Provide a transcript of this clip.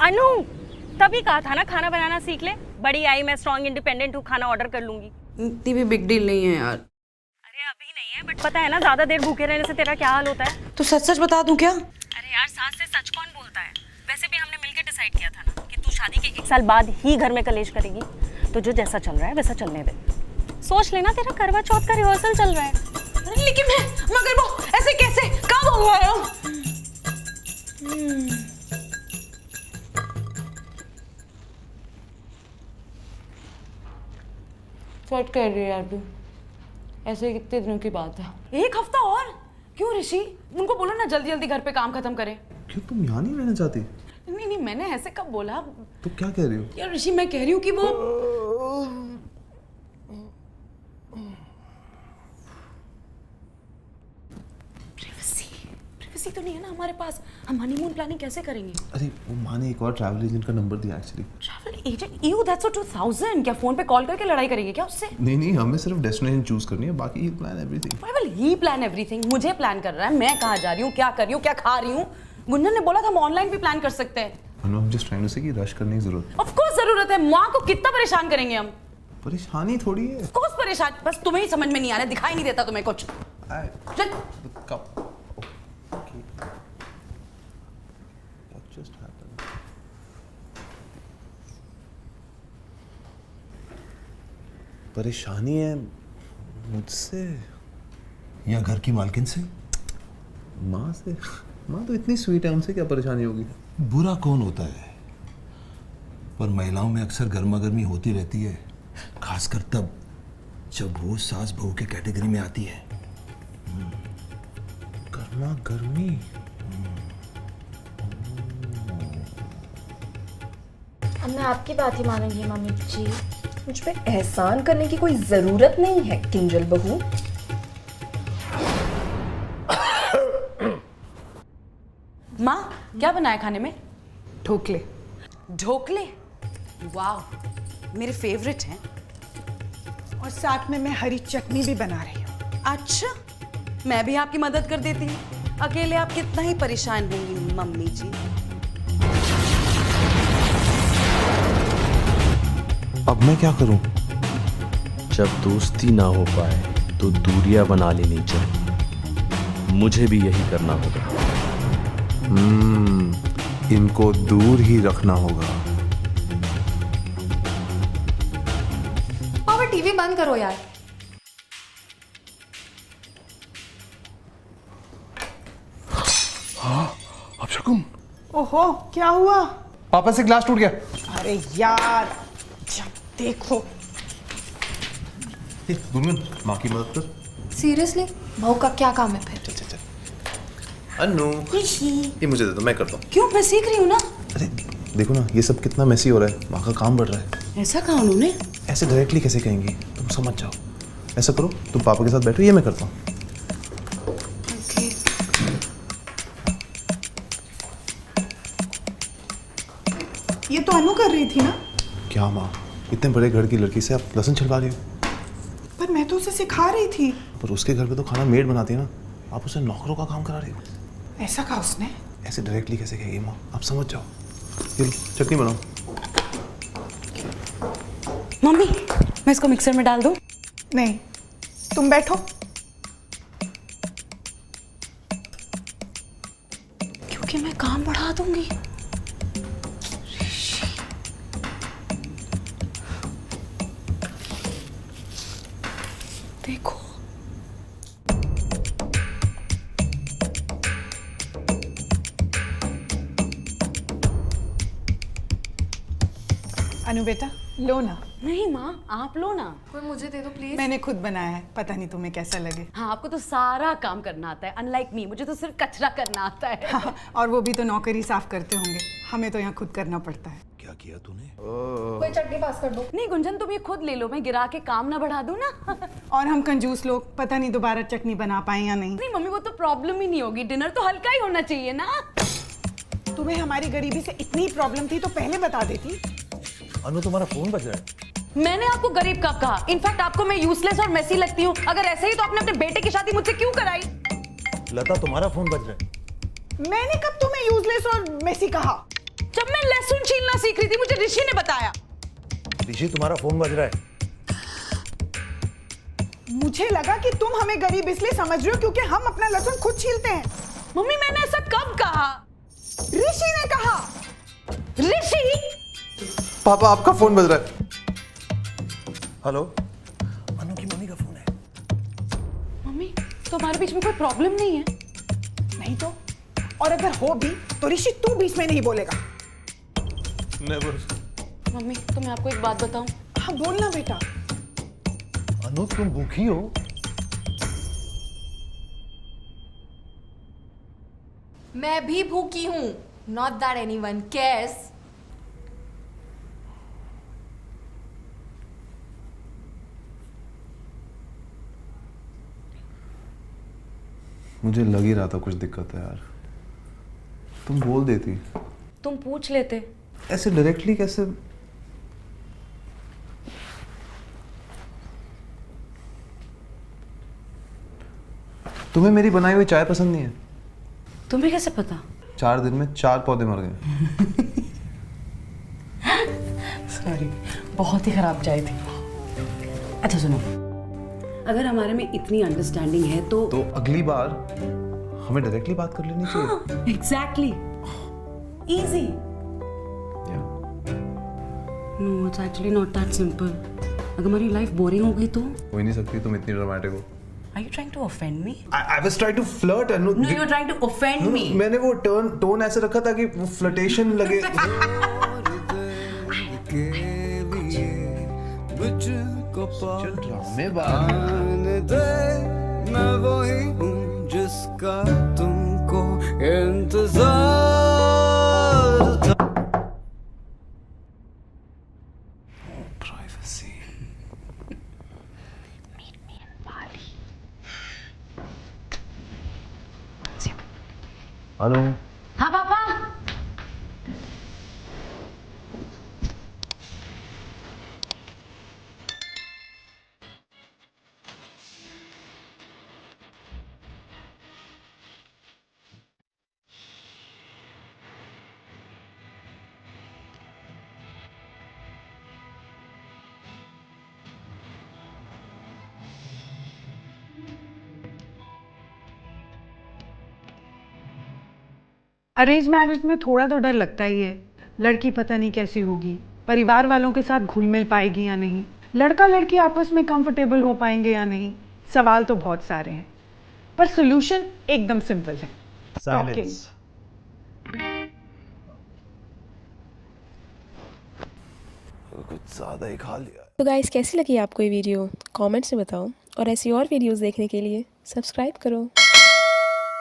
अनु, तभी कहा था ना खाना बनाना सीख ले। बड़ी आई, मैं स्ट्रॉन्ग इंडिपेंडेंट हूँ, खाना ऑर्डर कर लूंगी। इतनी भी बिग डील नहीं है यार। अरे अभी नहीं है, बट पता है ना ज्यादा देर भूखे रहने से तेरा क्या हाल होता है। तो सच सच बता दूं क्या? अरे यार, सास से सच कौन बोलता है। वैसे भी हमने मिलकर डिसाइड किया था ना कि तू शादी के 1 साल बाद ही घर में कलेश करेगी। तो जो जैसा चल रहा है वैसा चलने दे। सोच लेना, तेरा करवा चौथ का रिहर्सल चल रहा है। लेकिन मगर वो ऐसे कैसे, कब हुआ है? सच कह रही है यार तू। ऐसे कितने दिनों की बात है? 1 हफ्ता और? क्यों ऋषि? उनको बोलो ना जल्दी जल्दी घर पे काम खत्म करें। क्यों, तुम यहाँ नहीं रहना चाहती? नहीं नहीं, मैंने ऐसे कब बोला? तो क्या कह रही हो? यार ऋषि, मैं कह रही हूँ कि वो प्राइवेसी तो नहीं है ना हमारे पास। हम हनीमून प्लानिंग कैसे करेंगे? अरे वो माँ ने एक और ट्रैवल एजेंट का नंबर दिया actually. Travel agent? You that's 2000। क्या फोन पे कॉल करके लड़ाई करेंगे क्या उससे? नहीं, हमें सिर्फ डेस्टिनेशन चूज करनी है, बाकी ही plan everything. Why will he plan everything? मुझे प्लान कर रहा है, मैं कहाँ जा रही हूँ, क्या कर रही हूँ, क्या खा रही हूँ। गुंजन ने बोला था हम ऑनलाइन भी प्लान कर सकते हैं। I'm just trying to say कि रश करने की जरूरत। Of course जरूरत है। माँ को कितना परेशान करेंगे हम? परेशानी थोड़ी है। Of course परेशान, बस तुम्हें ही समझ में नहीं आ रहा, दिखाई नहीं देता तुम्हें कुछ। चल। कब? What just happened? परेशानी है मुझसे या घर की मालकिन से? माँ से। माँ तो इतनी स्वीट है, उनसे क्या परेशानी होगी? बुरा कौन होता है, पर महिलाओं में अक्सर गर्मा गर्मी होती रहती है, खासकर तब जब वो सास बहू के कैटेगरी में आती है। गर्मा गर्मी। अब मैं आपकी बात ही मानूंगी मम्मी जी। मुझ पे एहसान करने की कोई जरूरत नहीं है किंजल बहू। माँ क्या बनाया खाने में? ढोकले। ढोकले? वाह, मेरे फेवरेट हैं। और साथ में मैं हरी चटनी भी बना रही हूँ। अच्छा, मैं भी आपकी मदद कर देती हूँ। अकेले आप कितना ही परेशान होंगी मम्मी जी। अब मैं क्या करूं? जब दोस्ती ना हो पाए तो दूरियां बना लेनी चाहिए। मुझे भी यही करना होगा। इनको दूर ही रखना होगा। पापा टीवी बंद करो यार। अब शकुन, ओहो, क्या हुआ? पापा से ग्लास टूट गया। अरे यार, जब देखो। गुनगुन, माँ की मदद कर। सीरियसली बहू का क्या काम है फिर? चल। अनु, ये मुझे दे दो, मैं करता हूँ। क्यों, मैं सीख रही हूँ ना। अरे देखो ना, ये सब कितना मेसी हो रहा है, माँ का काम बढ़ रहा है। ऐसा कहा उन्होंने? ऐसे डायरेक्टली कैसे कहेंगी? तुम समझ जाओ। ऐसा करो, तुम पापा के साथ बैठो, ये मैं करता हूँ। ये तो अनु कर रही थी ना? क्या माँ, इतने बड़े घर की लड़की से आप लहसुन छिलवा रही हो? पर मैं तो उसे सिखा रही थी। पर उसके घर पे तो खाना मेड बनाती है ना, आप उसे नौकरों का काम करा रही हो। ऐसा कहा उसने? ऐसे डायरेक्टली कैसे कहेगी माँ? आप समझ जाओ। ये लो, चटनी बनाओ। मम्मी, मैं इसको मिक्सर में डाल दूं? नहीं, तुम बैठो। क्योंकि मैं काम बढ़ा दूंगी। देखो, अनु बेटा, लो ना। नहीं माँ, आप लो ना। कोई मुझे दे दो प्लीज। मैंने खुद बनाया है, पता नहीं तुम्हें कैसा लगे। हाँ, आपको तो सारा काम करना आता है, अनलाइक मी, मुझे तो सिर्फ कचरा करना आता है। हाँ, और वो भी तो नौकरी साफ करते होंगे, हमें तो यहाँ खुद करना पड़ता है। क्या किया तूने? कोई चटनी पास कर दो। नहीं गुंजन, तुम ये खुद ले लो, मैं गिरा के काम ना बढ़ा दूं ना। और हम कंजूस लोग, पता नहीं दोबारा चटनी बना पाए या नहीं। नहीं मम्मी, वो तो प्रॉब्लम ही नहीं होगी, डिनर तो हल्का ही होना चाहिए ना। तुम्हें हमारी गरीबी से इतनी प्रॉब्लम थी तो पहले बता देती। अनु, तुम्हारा फोन बज रहा है। मैंने आपको गरीब कब कहा? इनफैक्ट आपको मैं यूजलेस और मेसी लगती हूँ। अगर ऐसे ही तो आपने अपने बेटे की शादी मुझसे क्यों कराई? लता, तुम्हारा फोन बज रहा है। मैंने कब तुम्हें यूजलेस और मेसी कहा? जब मैं लहसुन सीख रही थी, मुझे ऋषि ने बताया। ऋषि तुम्हारा फोन बज रहा है। मुझे लगा कि तुम हमें गरीब इसलिए समझ रहे हो क्योंकि हम अपना लहसुन खुद छीलते हैं। मम्मी मैंने ऐसा कब कहा? ऋषि ने कहा। ऋषि? पापा आपका फोन बज रहा है। हेलो, अनु की मम्मी का फोन है। मम्मी तो हमारे बीच में कोई प्रॉब्लम नहीं है? नहीं तो, और अगर हो भी तो ऋषि तू बीच में नहीं बोलेगा। नेवर। मम्मी तो मैं आपको एक बात बताऊं? हाँ बोलना बेटा। अनु तुम भूखी हो? मैं भी भूखी हूँ। Not that anyone cares. मुझे लग ही रहा था कुछ दिक्कत है यार। तुम बोल देती। तुम पूछ लेते। ऐसे डायरेक्टली कैसे? तुम्हें मेरी बनाई हुई चाय पसंद नहीं है? तुम्हें कैसे पता? 4 दिन में 4 पौधे मर गए। सॉरी, बहुत ही खराब चाय थी। अच्छा सुनो, अगर हमारे में इतनी अंडरस्टैंडिंग है तो अगली बार हमें डायरेक्टली बात कर लेनी चाहिए। Exactly, easy. No, it's actually not that simple. अगर हमारी लाइफ बोरिंग हो गई तो? हो ही नहीं सकती, तुम इतनी ड्रामेटिक हो। Are you trying to offend me? I was trying to flirt and No, you're trying to offend me. मैंने वो टोन ऐसे रखा था कि वो फ्लर्टेशन लगे। मैं वही हूँ जिसका तुमको इंतजार था। Privacy. हेलो। हाँ पापा। अरेंज मैरिज में थोड़ा तो डर लगता ही है। लड़की पता नहीं कैसी होगी, परिवार वालों के साथ घुल मिल पाएगी या नहीं, लड़का लड़की आपस में कंफर्टेबल हो पाएंगे या नहीं। सवाल तो बहुत सारे हैं, पर सॉल्यूशन एकदम सिंपल है। Silence. कुछ ज़्यादा ही खा लिया। तो गाइस कैसी लगी आपको ये वीडियो? कमेंट्स में बताओ और ऐसी और वीडियोस देखने के लिए सब्सक्राइब करो।